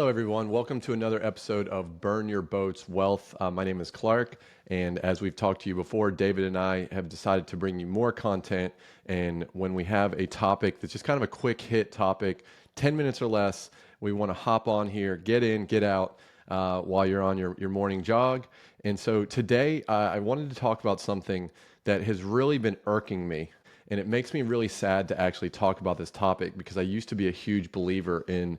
Hello, everyone. Welcome to another episode of Burn Your Boat's Wealth. My name is Clark, and as we've talked to you before, David and I have decided to bring you more content. And when we have a topic that's just kind of a quick hit topic, 10 minutes or less, we want to hop on here, get in, get out while you're on your morning jog. And so today, I wanted to talk about something that has really been irking me. And it makes me really sad to actually talk about this topic because I used to be a huge believer in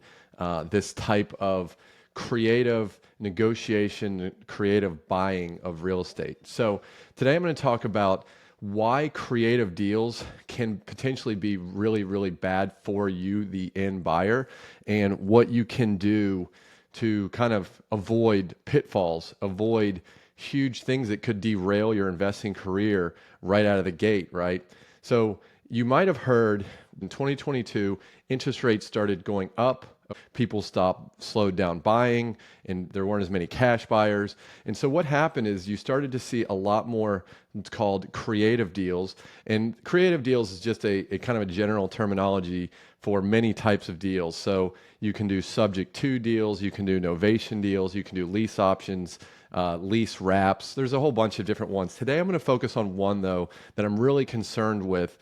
this type of creative negotiation, creative buying of real estate. So today I'm going to talk about why creative deals can potentially be really, really bad for you, the end buyer, and what you can do to kind of avoid pitfalls, avoid huge things that could derail your investing career right out of the gate, right? So you might have heard in 2022, interest rates started going up. People slowed down buying, and there weren't as many cash buyers. And so what happened is you started to see a lot more called creative deals. And creative deals is just a kind of a general terminology for many types of deals. So you can do subject to deals, you can do novation deals, you can do lease options, lease wraps. There's a whole bunch of different ones. Today, I'm going to focus on one, though, that I'm really concerned with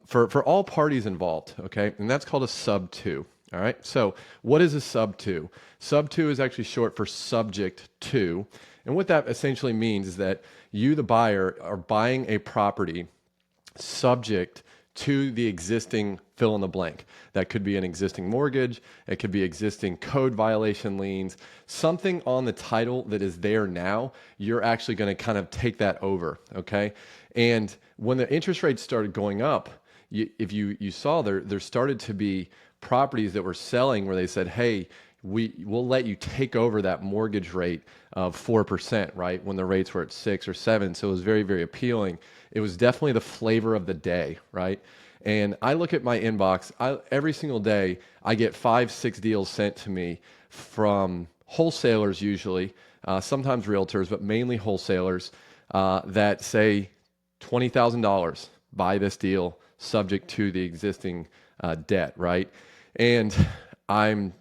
for all parties involved, okay? And that's called a sub to. All right. So what is a sub to? Sub to is actually short for subject to. And what that essentially means is that you, the buyer, are buying a property subject to the existing fill in the blank. That could be an existing mortgage. It could be existing code violation liens, something on the title that is there now. You're actually going to kind of take that over. Okay. And when the interest rates started going up, if you saw there started to be properties that were selling where they said, hey, we'll let you take over that mortgage rate of 4%, right? When the rates were at 6 or 7. So it was very, very appealing. It was definitely the flavor of the day, right? And I look at my inbox, every single day, I get 5, 6 deals sent to me from wholesalers usually, sometimes realtors, but mainly wholesalers that say $20,000, buy this deal subject to the existing debt, right? And I'm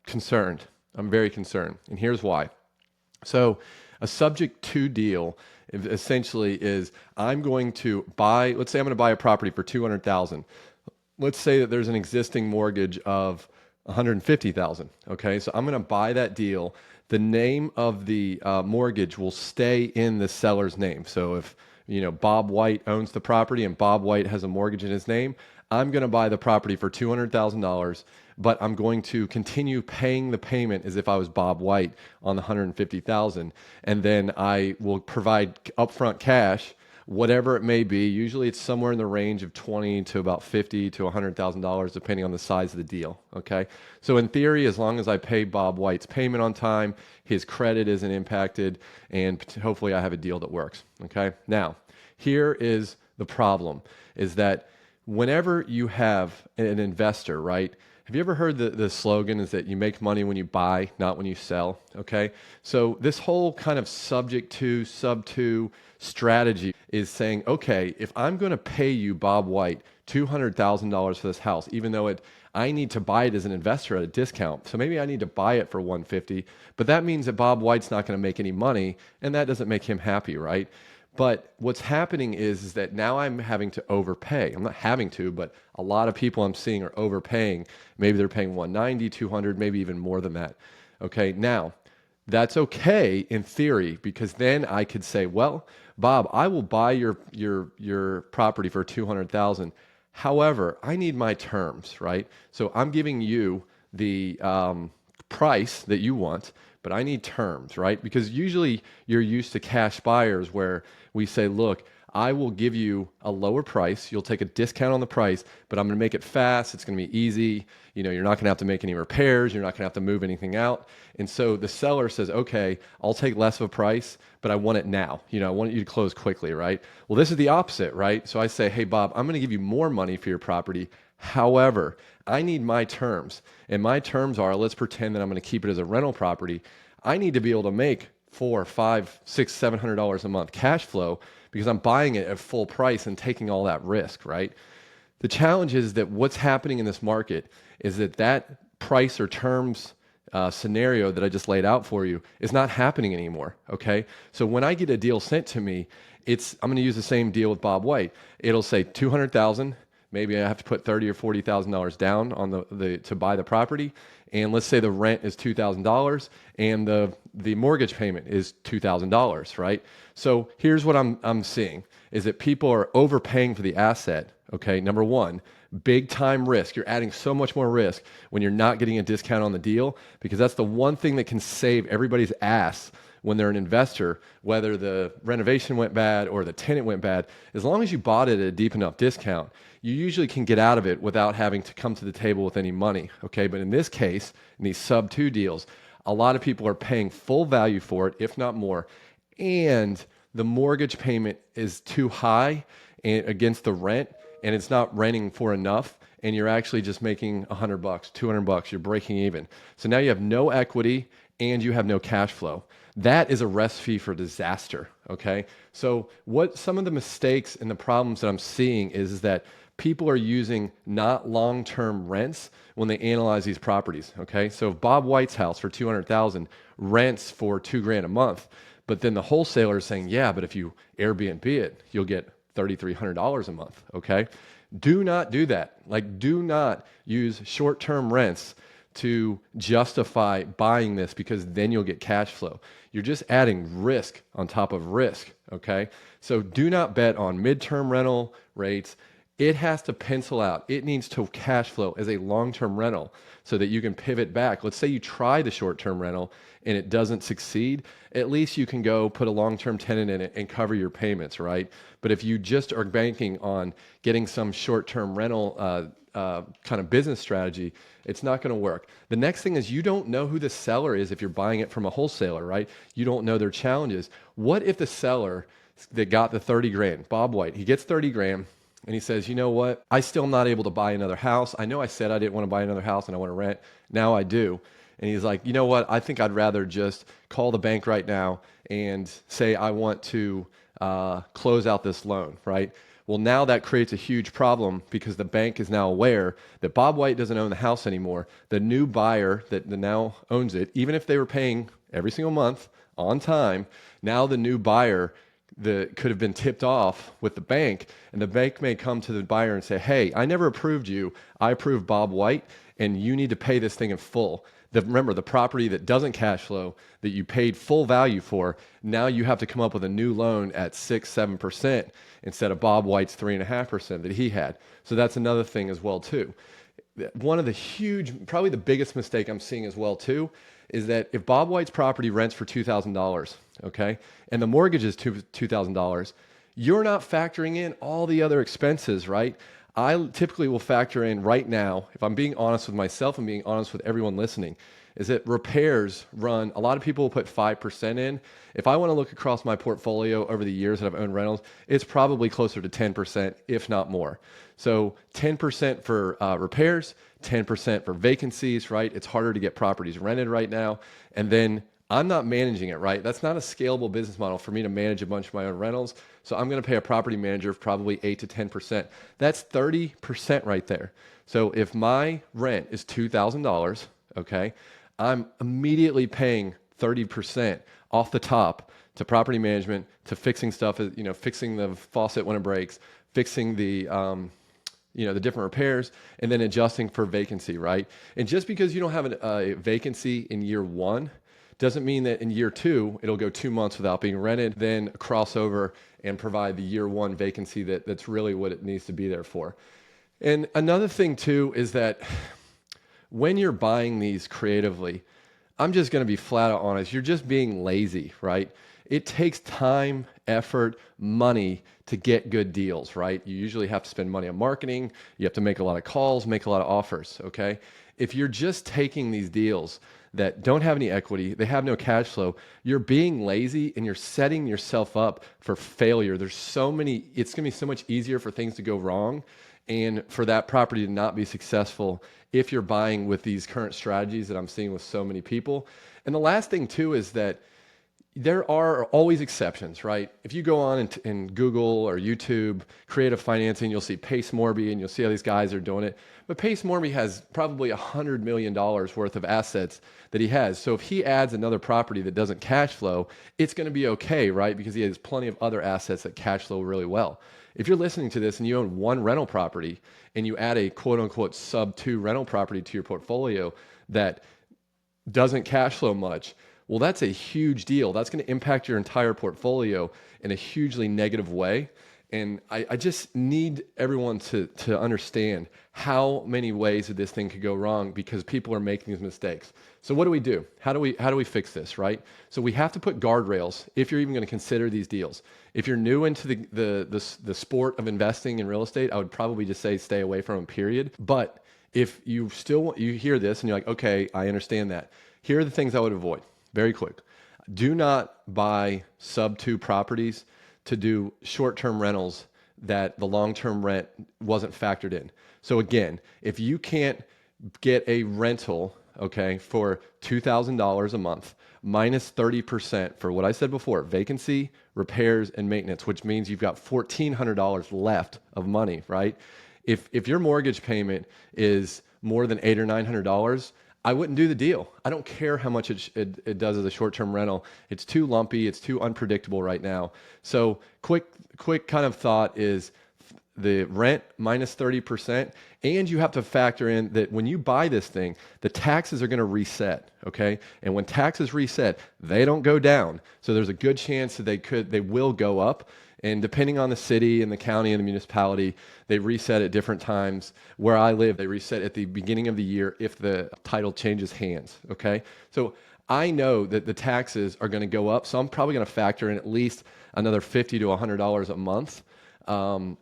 concerned. I'm very concerned. And here's why. So a subject to deal essentially is I'm going to buy, let's say I'm going to buy a property for $200,000. Let's say that there's an existing mortgage of $150,000. Okay. So I'm going to buy that deal. The name of the mortgage will stay in the seller's name. So if Bob White owns the property and Bob White has a mortgage in his name, I'm going to buy the property for $200,000, but I'm going to continue paying the payment as if I was Bob White on the $150,000, and then I will provide upfront cash, whatever it may be. Usually, it's somewhere in the range of $20 to about $50 to $100,000, depending on the size of the deal. Okay, so in theory, as long as I pay Bob White's payment on time, his credit isn't impacted, and hopefully, I have a deal that works. Okay, now here is the problem: is that whenever you have an investor, right? Have you ever heard the slogan is that you make money when you buy, not when you sell? Okay. So this whole kind of subject to, sub to strategy is saying, okay, if I'm going to pay you, Bob White, $200,000 for this house, even though I need to buy it as an investor at a discount. So maybe I need to buy it for $150, but that means that Bob White's not going to make any money, and that doesn't make him happy, right? But what's happening is that now I'm having to overpay. I'm not having to, but a lot of people I'm seeing are overpaying. Maybe they're paying 190, 200, maybe even more than that. Okay, now that's okay in theory, because then I could say, well, Bob, I will buy your property for 200,000. However, I need my terms, right? So I'm giving you the price that you want, but I need terms, right? Because usually you're used to cash buyers where we say, look, I will give you a lower price. You'll take a discount on the price, but I'm going to make it fast. It's going to be easy. You're not going to have to make any repairs. You're not going to have to move anything out. And so the seller says, okay, I'll take less of a price, but I want it now. I want you to close quickly, right? Well, this is the opposite, right? So I say, hey, Bob, I'm going to give you more money for your property. However, I need my terms, and my terms are, let's pretend that I'm going to keep it as a rental property. I need to be able to make $400, $500, $600, $700 a month cash flow because I'm buying it at full price and taking all that risk, right? The challenge is that what's happening in this market is that price or terms scenario that I just laid out for you is not happening anymore. Okay. So when I get a deal sent to me, I'm going to use the same deal with Bob White. It'll say 200,000. Maybe I have to put $30,000 or $40,000 down on the to buy the property. And let's say the rent is $2,000 and the mortgage payment is $2,000, right? So here's what I'm seeing is that people are overpaying for the asset. Okay. Number one, big time risk. You're adding so much more risk when you're not getting a discount on the deal, because that's the one thing that can save everybody's ass when they're an investor, whether the renovation went bad or the tenant went bad. As long as you bought it at a deep enough discount, you usually can get out of it without having to come to the table with any money. Okay. But in this case, in these sub 2 deals, a lot of people are paying full value for it, if not more. And the mortgage payment is too high against the rent, and it's not renting for enough, and you're actually just making $100, $200, you're breaking even. So now you have no equity and you have no cash flow. That is a recipe for disaster, okay? So what some of the mistakes and the problems that I'm seeing is that people are using not long-term rents when they analyze these properties, okay? So if Bob White's house for $200,000 rents for $2,000 a month, but then the wholesaler is saying, yeah, but if you Airbnb it, you'll get $3,300 a month, okay? Do not do that. Like, do not use short-term rents to justify buying this, because then you'll get cash flow. You're just adding risk on top of risk, okay? So do not bet on midterm rental rates. It has to pencil out. It needs to cash flow as a long-term rental so that you can pivot back. Let's say you try the short-term rental and it doesn't succeed. At least you can go put a long-term tenant in it and cover your payments, right? But if you just are banking on getting some short-term rental kind of business strategy, it's not going to work. The next thing is, you don't know who the seller is if you're buying it from a wholesaler, right? You don't know their challenges. What if the seller that got the 30 grand, Bob White, he gets 30 grand and he says, you know what? I still am not able to buy another house. I know I said I didn't want to buy another house and I want to rent. Now I do. And he's like, you know what? I think I'd rather just call the bank right now and say I want to close out this loan, right? Well, now that creates a huge problem, because the bank is now aware that Bob White doesn't own the house anymore. The new buyer that now owns it, even if they were paying every single month on time, now the new buyer that could have been tipped off with the bank, and the bank may come to the buyer and say, hey, I never approved you. I approved Bob White, and you need to pay this thing in full. Remember, the property that doesn't cash flow, that you paid full value for, now you have to come up with a new loan at 6-7% instead of Bob White's 3.5% that he had. So that's another thing as well too. One of the huge, probably the biggest mistake I'm seeing as well too, is that if Bob White's property rents for $2,000, okay, and the mortgage is $2,000, you're not factoring in all the other expenses, right? I typically will factor in right now, if I'm being honest with myself and being honest with everyone listening, is that repairs run, a lot of people will put 5% in. If I want to look across my portfolio over the years that I've owned rentals, it's probably closer to 10%, if not more. So 10% for repairs, 10% for vacancies, right? It's harder to get properties rented right now. And then I'm not managing it, right? That's not a scalable business model for me to manage a bunch of my own rentals. So I'm going to pay a property manager of probably 8 to 10%. That's 30% right there. So if my rent is $2,000, okay, I'm immediately paying 30% off the top to property management, to fixing stuff, fixing the faucet when it breaks, fixing the different repairs, and then adjusting for vacancy, right? And just because you don't have a vacancy in year one doesn't mean that in year two, it'll go 2 months without being rented, then cross over and provide the year one vacancy that's really what it needs to be there for. And another thing too is that when you're buying these creatively, I'm just going to be flat out honest, you're just being lazy, right? It takes time, effort, money to get good deals, right? You usually have to spend money on marketing. You have to make a lot of calls, make a lot of offers, okay? If you're just taking these deals that don't have any equity, they have no cash flow, you're being lazy and you're setting yourself up for failure. It's going to be so much easier for things to go wrong and for that property to not be successful if you're buying with these current strategies that I'm seeing with so many people. And the last thing too is that there are always exceptions, right? If you go on in Google or YouTube, creative financing, you'll see Pace Morby and you'll see how these guys are doing it. But Pace Morby has probably $100 million worth of assets that he has. So if he adds another property that doesn't cash flow, it's going to be okay, right? Because he has plenty of other assets that cash flow really well. If you're listening to this and you own one rental property and you add a quote unquote sub 2 rental property to your portfolio that doesn't cash flow much, well, that's a huge deal. That's going to impact your entire portfolio in a hugely negative way. And I just need everyone to understand how many ways that this thing could go wrong because people are making these mistakes. So what do we do? How do we fix this, right? So we have to put guardrails if you're even going to consider these deals. If you're new into the sport of investing in real estate, I would probably just say stay away from them, period. But if you hear this and you're like, okay, I understand that. Here are the things I would avoid. Very quick. Do not buy sub 2 properties to do short-term rentals that the long-term rent wasn't factored in. So again, if you can't get a rental, okay, for $2,000 a month, minus 30% for what I said before, vacancy, repairs, and maintenance, which means you've got $1,400 left of money, right? If your mortgage payment is more than $800 or $900, I wouldn't do the deal. I don't care how much it does as a short-term rental. It's too lumpy. It's too unpredictable right now. So quick kind of thought is the rent minus 30%. And you have to factor in that when you buy this thing, the taxes are going to reset. Okay. And when taxes reset, they don't go down. So there's a good chance that they will go up. And depending on the city and the county and the municipality, they reset at different times. Where I live, they reset at the beginning of the year if the title changes hands, okay? So I know that the taxes are gonna go up, so I'm probably gonna factor in at least another $50 to $100 a month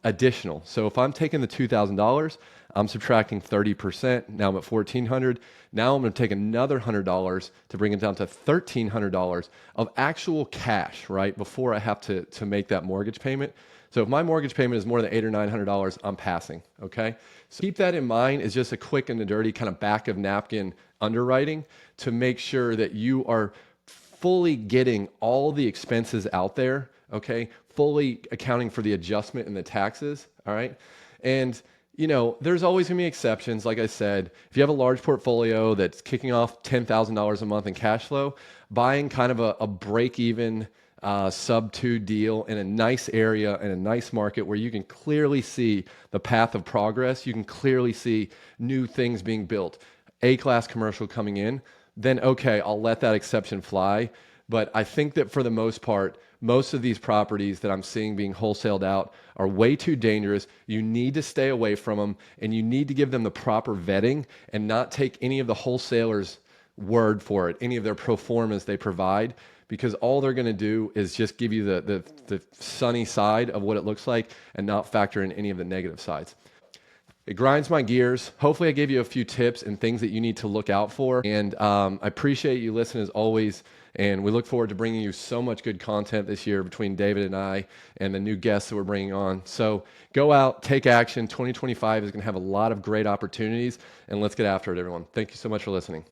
additional. So if I'm taking the $2,000, I'm subtracting 30%. Now I'm at $1,400. Now I'm going to take another $100 to bring it down to $1,300 of actual cash, right? Before I have to make that mortgage payment. So if my mortgage payment is more than $800 or $900, I'm passing. Okay. So keep that in mind. It's just a quick and the dirty kind of back of napkin underwriting to make sure that you are fully getting all the expenses out there. Okay. Fully accounting for the adjustment in the taxes. All right. And there's always going to be exceptions. Like I said, if you have a large portfolio that's kicking off $10,000 a month in cash flow, buying kind of a break-even sub 2 deal in a nice area in a nice market where you can clearly see the path of progress, you can clearly see new things being built, A-class commercial coming in, then okay, I'll let that exception fly. But I think that for the most part, most of these properties that I'm seeing being wholesaled out are way too dangerous. You need to stay away from them and you need to give them the proper vetting and not take any of the wholesalers' word for it, any of their pro formas they provide, because all they're going to do is just give you the sunny side of what it looks like and not factor in any of the negative sides. It grinds my gears. Hopefully I gave you a few tips and things that you need to look out for. And I appreciate you listening as always. And we look forward to bringing you so much good content this year between David and I and the new guests that we're bringing on. So go out, take action. 2025 is going to have a lot of great opportunities, and let's get after it, everyone. Thank you so much for listening.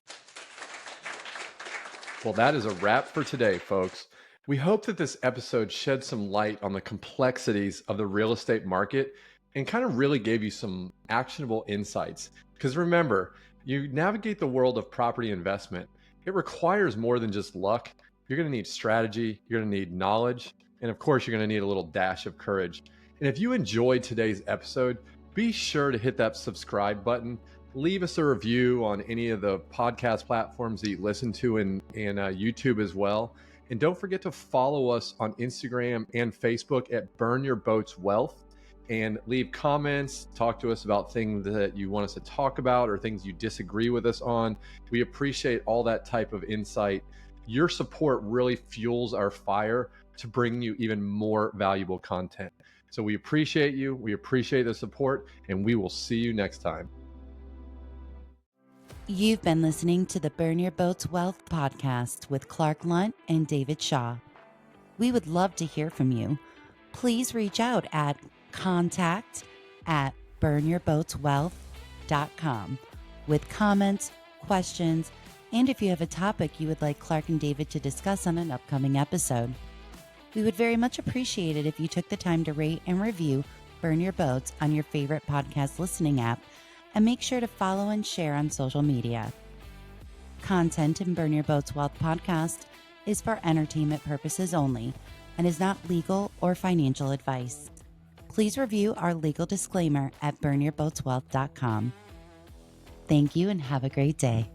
Well, that is a wrap for today, folks. We hope that this episode shed some light on the complexities of the real estate market and kind of really gave you some actionable insights. Because remember, you navigate the world of property investment, it requires more than just luck. You're going to need strategy, you're going to need knowledge, and of course, you're going to need a little dash of courage. And if you enjoyed today's episode, be sure to hit that subscribe button. Leave us a review on any of the podcast platforms that you listen to and YouTube as well. And don't forget to follow us on Instagram and Facebook at Burn Your Boats Wealth. And leave comments, talk to us about things that you want us to talk about or things you disagree with us on. We appreciate all that type of insight. Your support really fuels our fire to bring you even more valuable content. So we appreciate you. We appreciate the support, and we will see you next time. You've been listening to the Burn Your Boats Wealth podcast with Clark Lunt and David Shaw. We would love to hear from you. Please reach out at contact@burnyourboatswealth.com with comments, questions, and if you have a topic you would like Clark and David to discuss on an upcoming episode. We would very much appreciate it if you took the time to rate and review Burn Your Boats on your favorite podcast listening app, and make sure to follow and share on social media. Content in Burn Your Boats Wealth podcast is for entertainment purposes only and is not legal or financial advice. Please review our legal disclaimer at burnyourboatswealth.com. Thank you and have a great day.